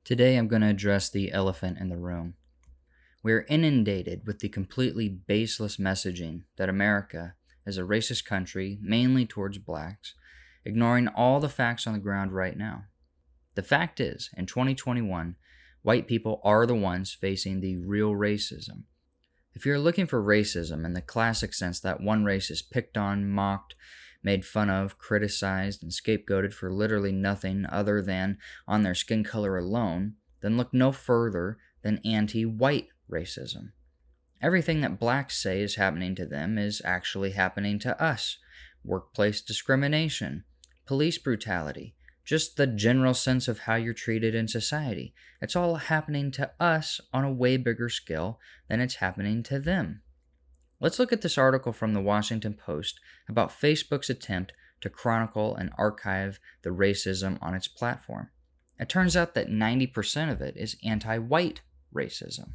Today I'm going to address the elephant in the room. We're inundated with the completely baseless messaging that America is a racist country mainly towards blacks, ignoring all the facts on the ground right now. The fact is, in 2021, white people are the ones facing the real racism. If you're looking for racism in the classic sense that one race is picked on, mocked, made fun of, criticized, and scapegoated for literally nothing other than on their skin color alone, then look no further than anti-white racism. Everything that blacks say is happening to them is actually happening to us. Workplace discrimination, police brutality, just the general sense of how you're treated in society. It's all happening to us on a way bigger scale than it's happening to them. Let's look at this article from the Washington Post about Facebook's attempt to chronicle and archive the racism on its platform. It turns out that 90% of it is anti-white racism.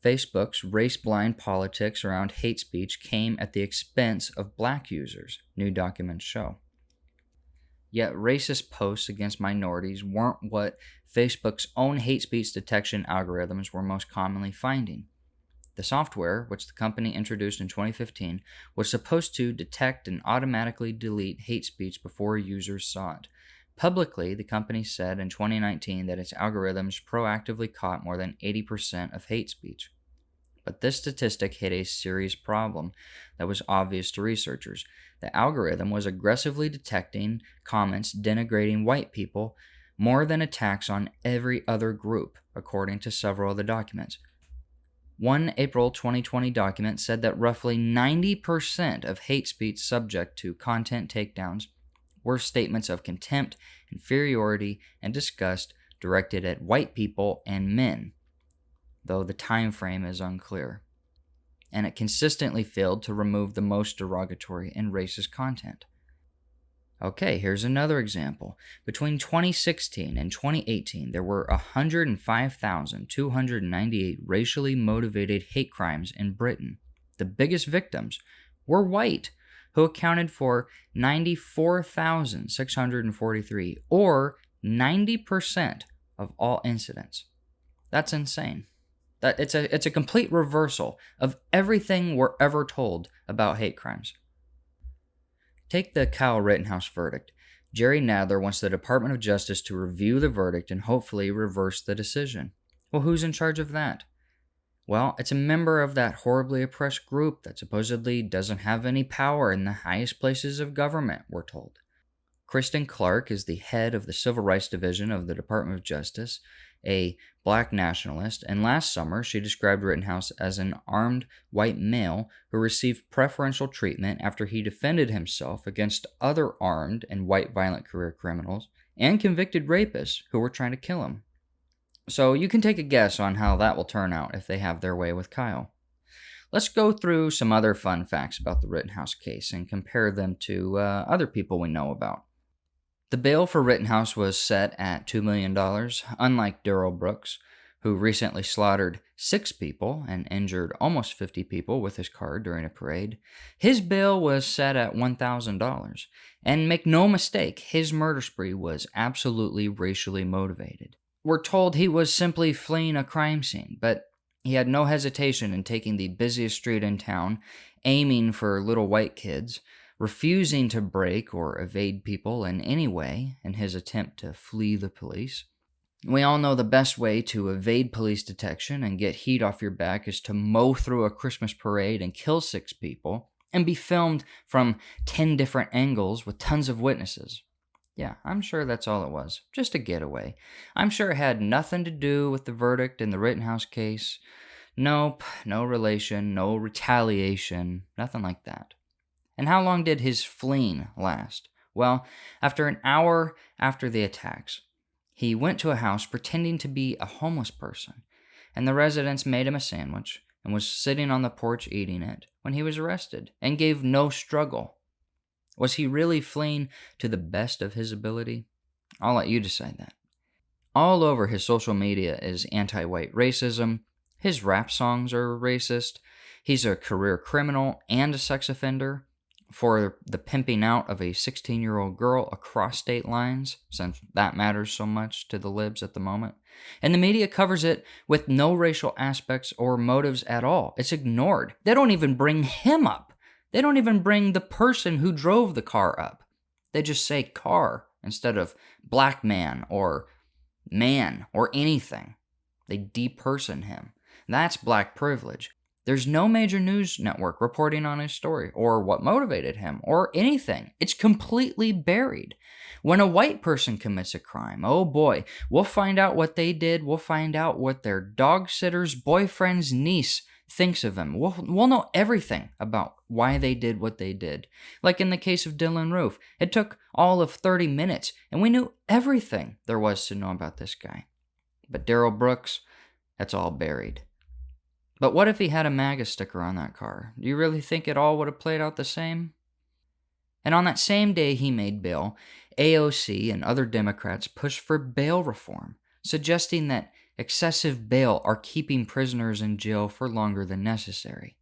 Facebook's race-blind politics around hate speech came at the expense of black users, new documents show. Yet racist posts against minorities weren't what Facebook's own hate speech detection algorithms were most commonly finding. The software, which the company introduced in 2015, was supposed to detect and automatically delete hate speech before users saw it. Publicly, the company said in 2019 that its algorithms proactively caught more than 80% of hate speech. But this statistic hid a serious problem that was obvious to researchers. The algorithm was aggressively detecting comments denigrating white people more than attacks on every other group, according to several of the documents. One April 2020 document said that roughly 90% of hate speech subject to content takedowns were statements of contempt, inferiority, and disgust directed at white people and men, though the time frame is unclear. And it consistently failed to remove the most derogatory and racist content. Okay, here's another example. Between 2016 and 2018, there were 105,298 racially motivated hate crimes in Britain. The biggest victims were white, who accounted for 94,643, or 90% of all incidents. That's insane. It's a complete reversal of everything we're ever told about hate crimes. Take the Kyle Rittenhouse verdict. Jerry Nadler wants the Department of Justice to review the verdict and hopefully reverse the decision. Well, who's in charge of that? Well, it's a member of that horribly oppressed group that supposedly doesn't have any power in the highest places of government, we're told. Kristen Clark is the head of the Civil Rights Division of the Department of Justice, a black nationalist, and last summer she described Rittenhouse as an armed white male who received preferential treatment after he defended himself against other armed and white violent career criminals and convicted rapists who were trying to kill him. So you can take a guess on how that will turn out if they have their way with Kyle. Let's go through some other fun facts about the Rittenhouse case and compare them to other people we know about. The bail for Rittenhouse was set at $2 million, unlike Darrell Brooks, who recently slaughtered 6 people and injured almost 50 people with his car during a parade. His bail was set at $1,000. And make no mistake, his murder spree was absolutely racially motivated. We're told he was simply fleeing a crime scene, but he had no hesitation in taking the busiest street in town, aiming for little white kids, refusing to break or evade people in any way in his attempt to flee the police. We all know the best way to evade police detection and get heat off your back is to mow through a Christmas parade and kill 6 people and be filmed from 10 different angles with tons of witnesses. Yeah, I'm sure that's all it was. Just a getaway. I'm sure it had nothing to do with the verdict in the Rittenhouse case. Nope, no relation, no retaliation, nothing like that. And how long did his fleeing last? Well, after an hour after the attacks, he went to a house pretending to be a homeless person, and the residents made him a sandwich and was sitting on the porch eating it when he was arrested and gave no struggle. Was he really fleeing to the best of his ability? I'll let you decide that. All over his social media is anti-white racism. His rap songs are racist. He's a career criminal and a sex offender. for the pimping out of a 16-year-old girl across state lines, since that matters so much to the libs at the moment. And the media covers it with no racial aspects or motives at all. It's ignored. They don't even bring him up. They don't even bring the person who drove the car up. They just say car instead of black man or anything. They deperson him. That's black privilege. There's no major news network reporting on his story or what motivated him or anything. It's completely buried. When a white person commits a crime, oh boy, we'll find out what they did. We'll find out what their dog sitter's boyfriend's niece thinks of him. We'll know everything about why they did what they did. Like in the case of Dylan Roof, it took all of 30 minutes and we knew everything there was to know about this guy. But Darrell Brooks, that's all buried. But what if he had a MAGA sticker on that car? Do you really think it all would have played out the same? And on that same day he made bail, AOC and other Democrats pushed for bail reform, suggesting that excessive bail are keeping prisoners in jail for longer than necessary.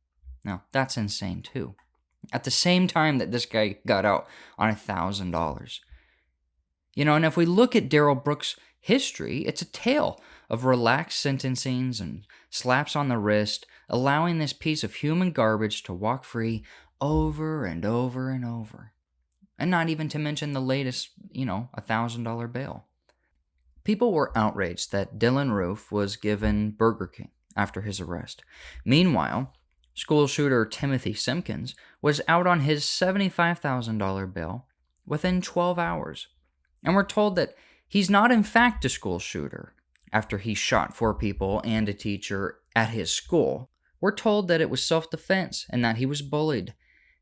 Now, that's insane too. At the same time that this guy got out on $1,000. And if we look at Darrell Brooks' history, it's a tale of relaxed sentencings and slaps on the wrist, allowing this piece of human garbage to walk free over and over and over. And not even to mention the latest, $1,000 bail. People were outraged that Dylan Roof was given Burger King after his arrest. Meanwhile, school shooter Timothy Simpkins was out on his $75,000 bail within 12 hours. And we're told that he's not in fact a school shooter. After he shot 4 people and a teacher at his school, we're told that it was self-defense and that he was bullied.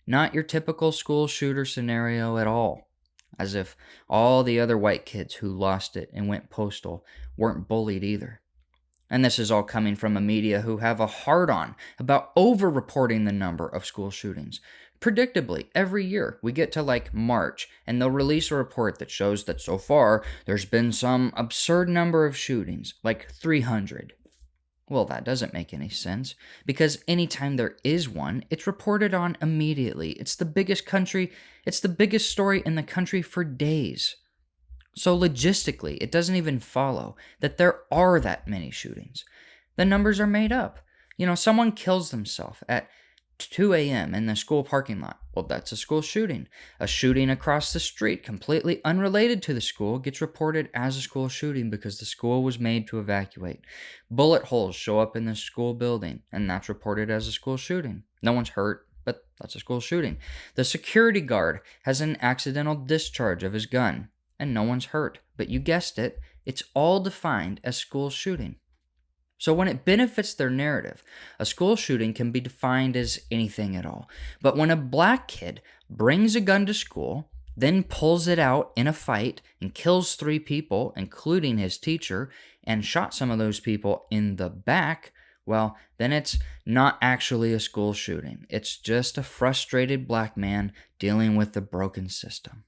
Not your typical school shooter scenario at all. As if all the other white kids who lost it and went postal weren't bullied either. And this is all coming from a media who have a hard-on about over-reporting the number of school shootings. Predictably, every year we get to March and they'll release a report that shows that so far there's been some absurd number of shootings, like 300. Well, that doesn't make any sense, because anytime there is one, it's reported on immediately. It's the biggest story in the country for days. So logistically, it doesn't even follow that there are that many shootings. The numbers are made up. Someone kills themselves at 2 a.m. in the school parking lot. Well, that's a school shooting. A shooting across the street, completely unrelated to the school, gets reported as a school shooting because the school was made to evacuate. Bullet holes show up in the school building, and that's reported as a school shooting. No one's hurt, but that's a school shooting. The security guard has an accidental discharge of his gun, and no one's hurt. But you guessed it, it's all defined as school shooting. So when it benefits their narrative, a school shooting can be defined as anything at all. But when a black kid brings a gun to school, then pulls it out in a fight and kills 3 people, including his teacher, and shot some of those people in the back, well, then it's not actually a school shooting. It's just a frustrated black man dealing with the broken system.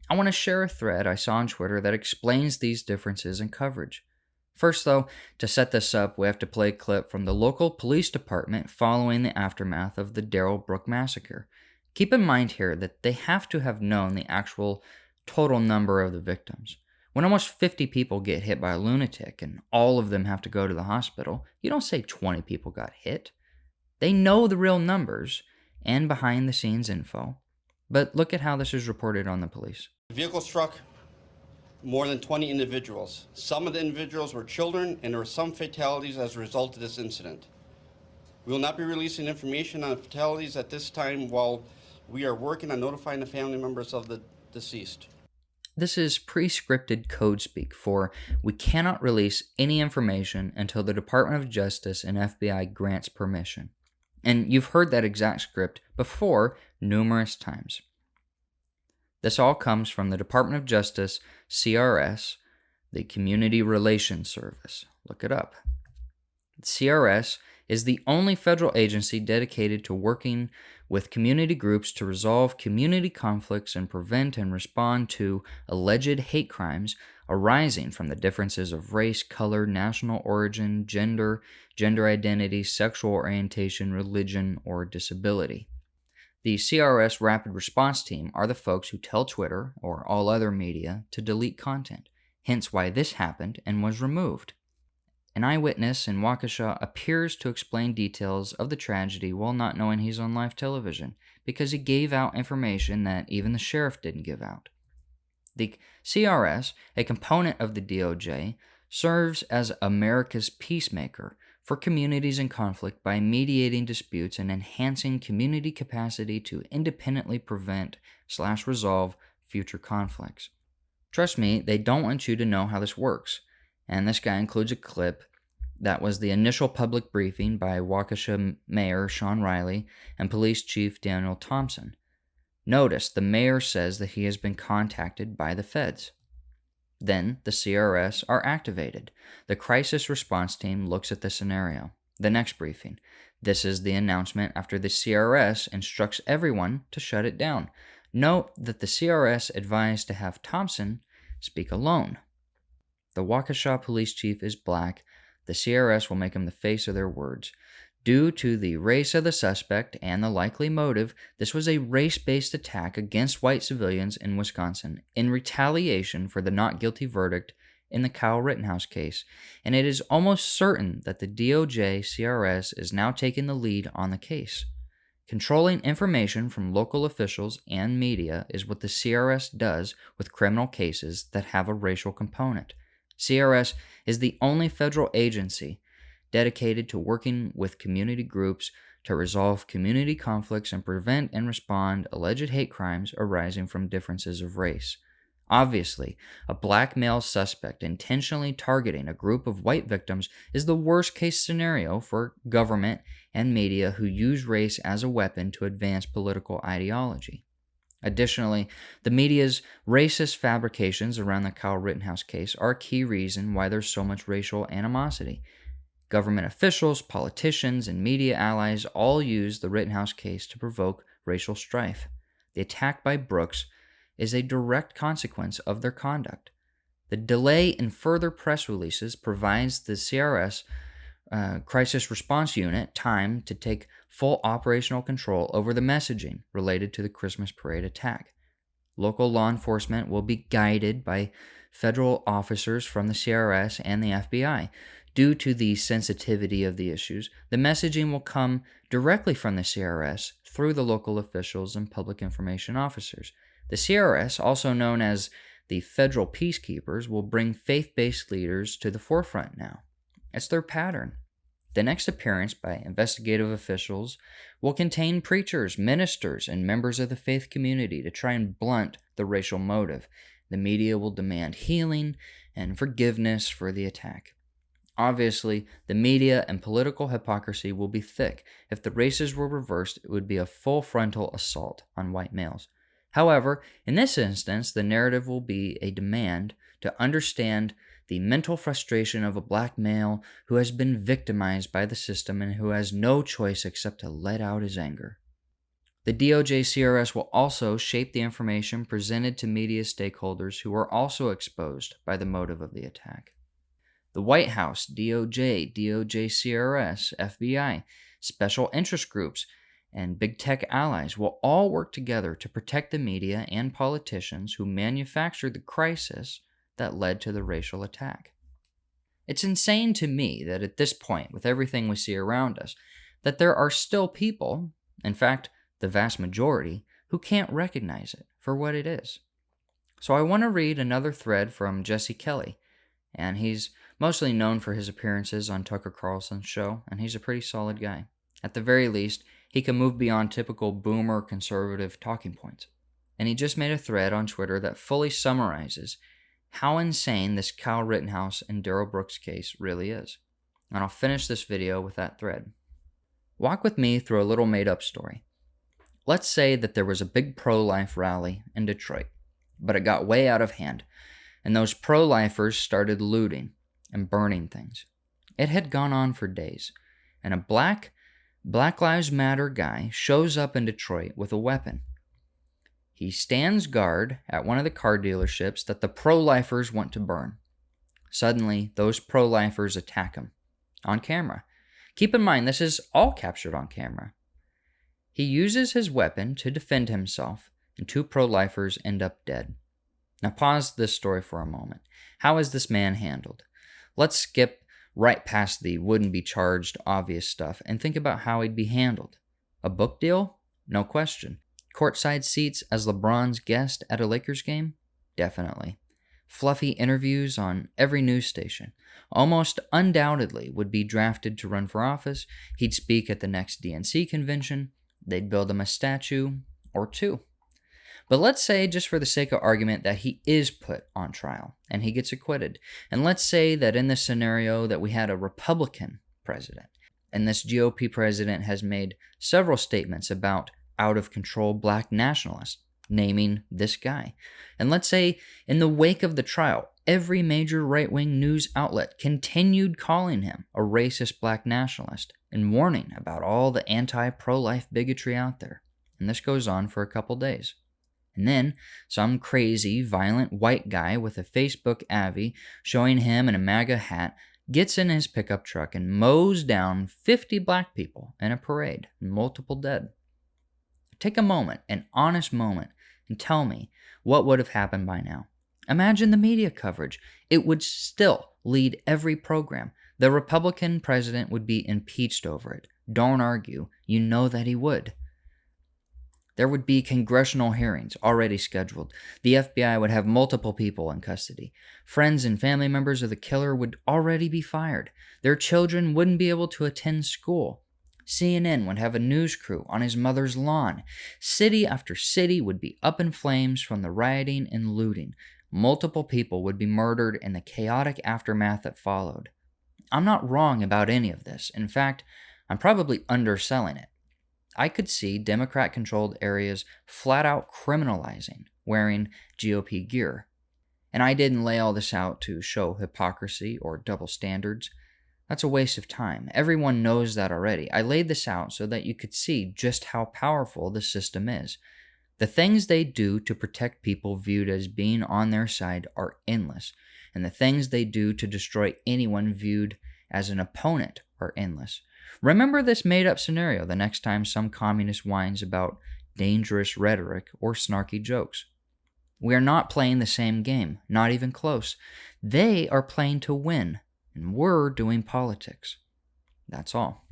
I want to share a thread I saw on Twitter that explains these differences in coverage. First, though, to set this up, we have to play a clip from the local police department following the aftermath of the Darrell Brooks massacre. Keep in mind here that they have to have known the actual total number of the victims. When almost 50 people get hit by a lunatic and all of them have to go to the hospital, you don't say 20 people got hit. They know the real numbers and behind-the-scenes info. But look at how this is reported on the police. The vehicle struck more than 20 individuals. Some of the individuals were children, and there were some fatalities as a result of this incident. We will not be releasing information on fatalities at this time while we are working on notifying the family members of the deceased. This is pre-scripted code speak for we cannot release any information until the Department of Justice and FBI grants permission. And you've heard that exact script before numerous times. This all comes from the Department of Justice, CRS, the Community Relations Service. Look it up. CRS is the only federal agency dedicated to working with community groups to resolve community conflicts and prevent and respond to alleged hate crimes arising from the differences of race, color, national origin, gender identity, sexual orientation, religion, or disability. The CRS Rapid Response Team are the folks who tell Twitter or all other media to delete content, hence why this happened and was removed. An eyewitness in Waukesha appears to explain details of the tragedy while not knowing he's on live television because he gave out information that even the sheriff didn't give out. The CRS, a component of the DOJ, serves as America's peacemaker for communities in conflict by mediating disputes and enhancing community capacity to independently prevent/resolve future conflicts. Trust me, they don't want you to know how this works, and this guy includes a clip that was the initial public briefing by Waukesha Mayor Sean Riley and Police Chief Daniel Thompson. Notice the mayor says that he has been contacted by the feds. Then the CRS are activated. The crisis response team looks at the scenario. The next briefing. This is the announcement after the CRS instructs everyone to shut it down. Note that the CRS advised to have Thompson speak alone. The Waukesha police chief is black. The CRS will make him the face of their words. Due to the race of the suspect and the likely motive, this was a race-based attack against white civilians in Wisconsin in retaliation for the not guilty verdict in the Kyle Rittenhouse case, and it is almost certain that the DOJ CRS is now taking the lead on the case. Controlling information from local officials and media is what the CRS does with criminal cases that have a racial component. CRS is the only federal agency dedicated to working with community groups to resolve community conflicts and prevent and respond alleged hate crimes arising from differences of race. Obviously, a black male suspect intentionally targeting a group of white victims is the worst-case scenario for government and media who use race as a weapon to advance political ideology. Additionally, the media's racist fabrications around the Kyle Rittenhouse case are a key reason why there's so much racial animosity. Government officials, politicians, and media allies all use the Rittenhouse case to provoke racial strife. The attack by Brooks is a direct consequence of their conduct. The delay in further press releases provides the CRS Crisis Response Unit time to take full operational control over the messaging related to the Christmas parade attack. Local law enforcement will be guided by federal officers from the CRS and the FBI. Due to the sensitivity of the issues, the messaging will come directly from the CRS through the local officials and public information officers. The CRS, also known as the Federal Peacekeepers, will bring faith-based leaders to the forefront now. It's their pattern. The next appearance by investigative officials will contain preachers, ministers, and members of the faith community to try and blunt the racial motive. The media will demand healing and forgiveness for the attack. Obviously, the media and political hypocrisy will be thick. If the races were reversed, it would be a full frontal assault on white males. However, in this instance, the narrative will be a demand to understand the mental frustration of a black male who has been victimized by the system and who has no choice except to let out his anger. The DOJ CRS will also shape the information presented to media stakeholders who are also exposed by the motive of the attack. The White House, DOJ, DOJ CRS, FBI, special interest groups, and big tech allies will all work together to protect the media and politicians who manufactured the crisis that led to the racial attack. It's insane to me that at this point, with everything we see around us, that there are still people, in fact, the vast majority, who can't recognize it for what it is. So I want to read another thread from Jesse Kelly, and he's mostly known for his appearances on Tucker Carlson's show, and he's a pretty solid guy. At the very least, he can move beyond typical boomer conservative talking points. And he just made a thread on Twitter that fully summarizes how insane this Kyle Rittenhouse and Darrell Brooks case really is. And I'll finish this video with that thread. Walk with me through a little made-up story. Let's say that there was a big pro-life rally in Detroit, but it got way out of hand, and those pro-lifers started looting and burning things. It had gone on for days, and a Black Lives Matter guy shows up in Detroit with a weapon. He stands guard at one of the car dealerships that the pro-lifers want to burn. Suddenly, those pro-lifers attack him on camera. Keep in mind, this is all captured on camera. He uses his weapon to defend himself, and 2 pro-lifers end up dead. Now pause this story for a moment. How is this man handled? Let's skip right past the wouldn't be charged obvious stuff and think about how he'd be handled. A book deal? No question. Courtside seats as LeBron's guest at a Lakers game? Definitely. Fluffy interviews on every news station. Almost undoubtedly would be drafted to run for office. He'd speak at the next DNC convention. They'd build him a statue or 2. But let's say, just for the sake of argument, that he is put on trial and he gets acquitted. And let's say that in this scenario that we had a Republican president, and this GOP president has made several statements about out-of-control black nationalists, naming this guy. And let's say in the wake of the trial, every major right-wing news outlet continued calling him a racist black nationalist and warning about all the anti-pro-life bigotry out there. And this goes on for a couple days. And then some crazy, violent white guy with a Facebook Avy showing him in a MAGA hat gets in his pickup truck and mows down 50 black people in a parade, multiple dead. Take a moment, an honest moment, and tell me what would have happened by now. Imagine the media coverage. It would still lead every program. The Republican president would be impeached over it. Don't argue. You know that he would. There would be congressional hearings already scheduled. The FBI would have multiple people in custody. Friends and family members of the killer would already be fired. Their children wouldn't be able to attend school. CNN would have a news crew on his mother's lawn. City after city would be up in flames from the rioting and looting. Multiple people would be murdered in the chaotic aftermath that followed. I'm not wrong about any of this. In fact, I'm probably underselling it. I could see Democrat-controlled areas flat out criminalizing wearing GOP gear. And I didn't lay all this out to show hypocrisy or double standards. That's a waste of time. Everyone knows that already. I laid this out so that you could see just how powerful the system is. The things they do to protect people viewed as being on their side are endless, and the things they do to destroy anyone viewed as an opponent are endless. Remember this made-up scenario the next time some communist whines about dangerous rhetoric or snarky jokes. We are not playing the same game, not even close. They are playing to win, and we're doing politics. That's all.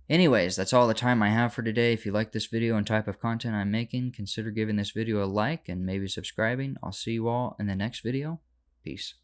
Anyways, that's all the time I have for today. If you like this video and type of content I'm making, consider giving this video a like and maybe subscribing. I'll see you all in the next video. Peace.